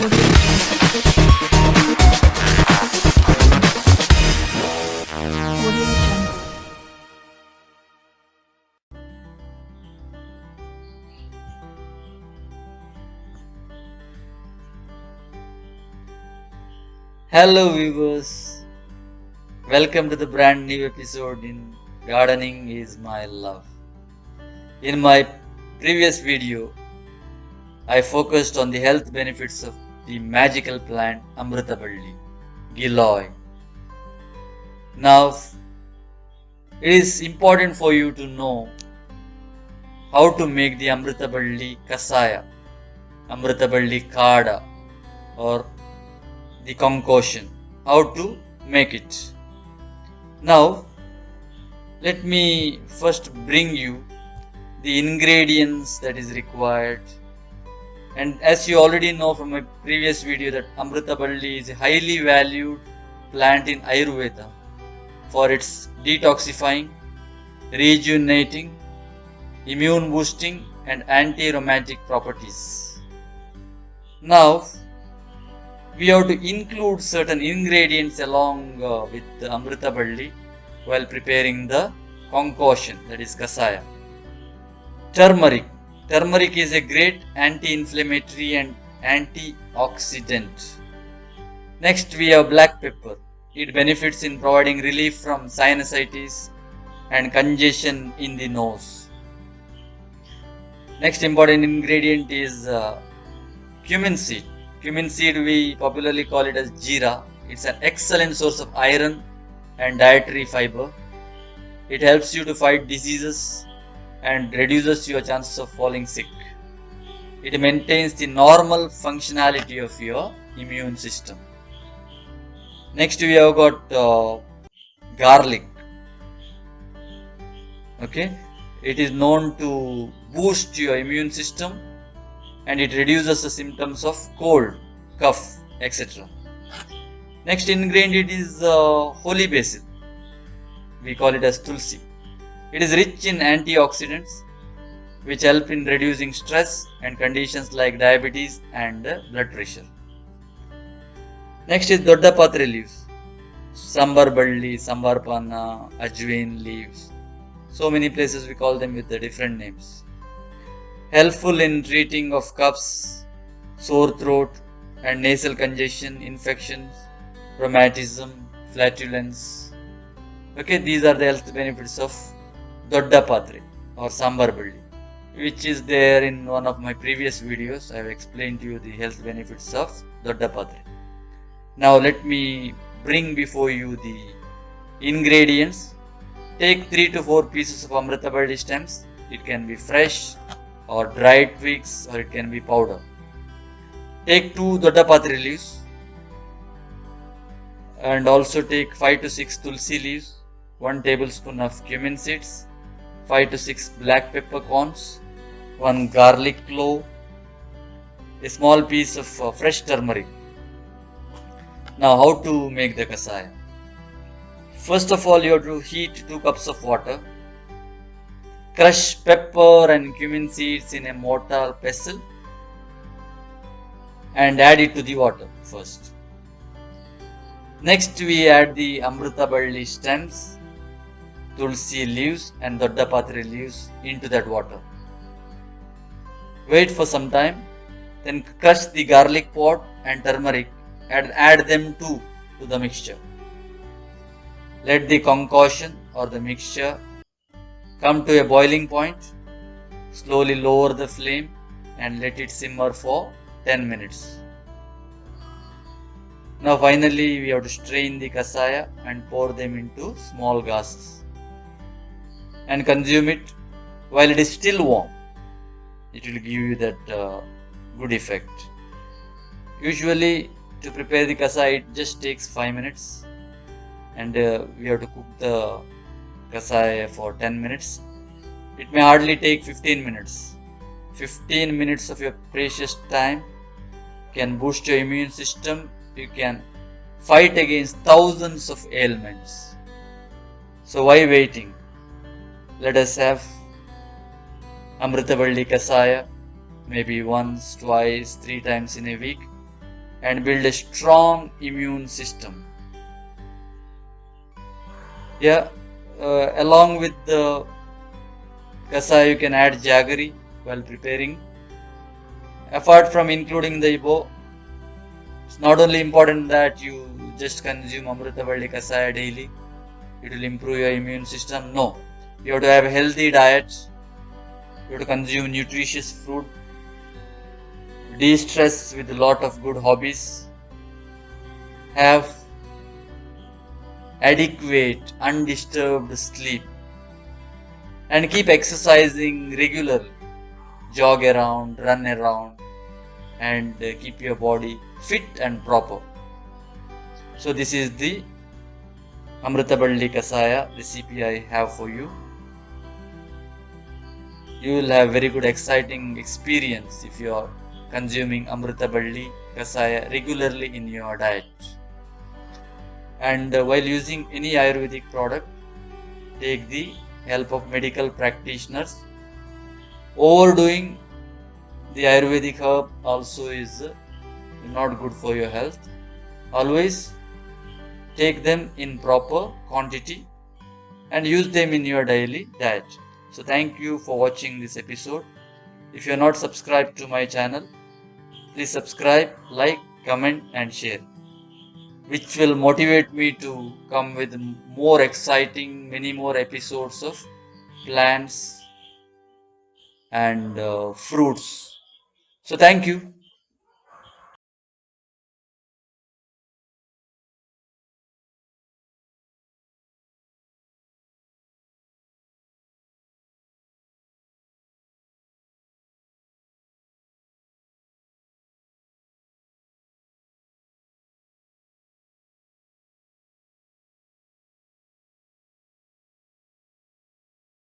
Hello viewers, welcome to the brand new episode in Gardening is My Love. In my previous video, I focused on the health benefits of the magical plant Amrutaballi, Giloy. Now, it is important for you to know how to make the Amrutaballi Kasayam, Amrutaballi Khada or the concoction, how to make it. Now let me first bring you the ingredients that is required, and as you already know from my previous video that Amrutaballi is a highly valued plant in Ayurveda for its detoxifying, rejuvenating, immune boosting and anti-rheumatic properties. Now we have to include certain ingredients along with the Amrutaballi while preparing the concoction, that is Kasayam. Turmeric. Turmeric is a great anti-inflammatory and antioxidant. Next we have black pepper. It benefits in providing relief from sinusitis and congestion in the nose. Next important ingredient is cumin seed. Cumin seed, we popularly call it as jeera. It's an excellent source of iron and dietary fiber. It helps you to fight diseases and reduces your chances of falling sick. It maintains the normal functionality of your immune system. Next we have got garlic. Okay, it is known to boost your immune system and it reduces the symptoms of cold, cough, etc. Next ingredient is holy basil. We call it as Tulsi. It is rich in antioxidants which help in reducing stress and conditions like diabetes and blood pressure. Next is Doddapatre leaves, Sambar Balli, Sambar Panna, Ajwain leaves. So many places we call them with the different names. Helpful in treating of coughs, sore throat and nasal congestion, infections, rheumatism, flatulence. Okay, these are the health benefits of Doddapatre or Sambar Balli, which is there in one of my previous videos. I have explained to you the health benefits of Doddapatre. Now let me bring before you the ingredients. Take 3 to 4 pieces of Amrutaballi stems. It can be fresh or dried twigs or it can be powder. Take 2 Doddapatre leaves and also take 5 to 6 Tulsi leaves, 1 tablespoon of cumin seeds, 5 to 6 black pepper corns, 1 garlic clove, a small piece of fresh turmeric. Now how to make the kasayam? First of all, you have to heat 2 cups of water. Crush pepper and cumin seeds in a mortar pestle and add it to the water first. Next we add the Amrutaballi stems, Tulsi leaves and Doddapatre leaves into that water. Wait for some time, then crush the garlic pod and turmeric and add them to the mixture. Let the concoction or the mixture come to a boiling point. Slowly lower the flame and let it simmer for 10 minutes. Now finally we have to strain the kasaya and pour them into small glasses and consume it while it is still warm. It will give you that good effect. Usually to prepare the kasaya it just takes 5 minutes and we have to cook the kasaya for 10 minutes. It may hardly take 15 minutes. 15 minutes of your precious time can boost your immune system. You can fight against thousands of ailments. So why waiting? Let us have Amrutaballi Kasaya maybe once, twice, 3 times in a week and build a strong immune system. Yeah, along with the kasaya, you can add jaggery while preparing. Apart from including the above, it's not only important that you just consume Amrutavalli Kasaya daily, it will improve your immune system. No, you have to have a healthy diet, you have to consume nutritious food, de-stress with a lot of good hobbies, have adequate, undisturbed sleep, and keep exercising regularly. Jog around, run around, and keep your body fit and proper. So this is the Amrutaballi Kasaya recipe I have for you. You will have very good exciting experience if you are consuming Amrutaballi Kasaya regularly in your diet. And while using any Ayurvedic product, take the help of medical practitioners. Overdoing the Ayurvedic herb also is not good for your health. Always take them in proper quantity and use them in your daily diet. So thank you for watching this episode. If you are not subscribed to my channel, please subscribe, like, comment and share, which will motivate me to come with more exciting, many more episodes of plants and fruits. So thank you.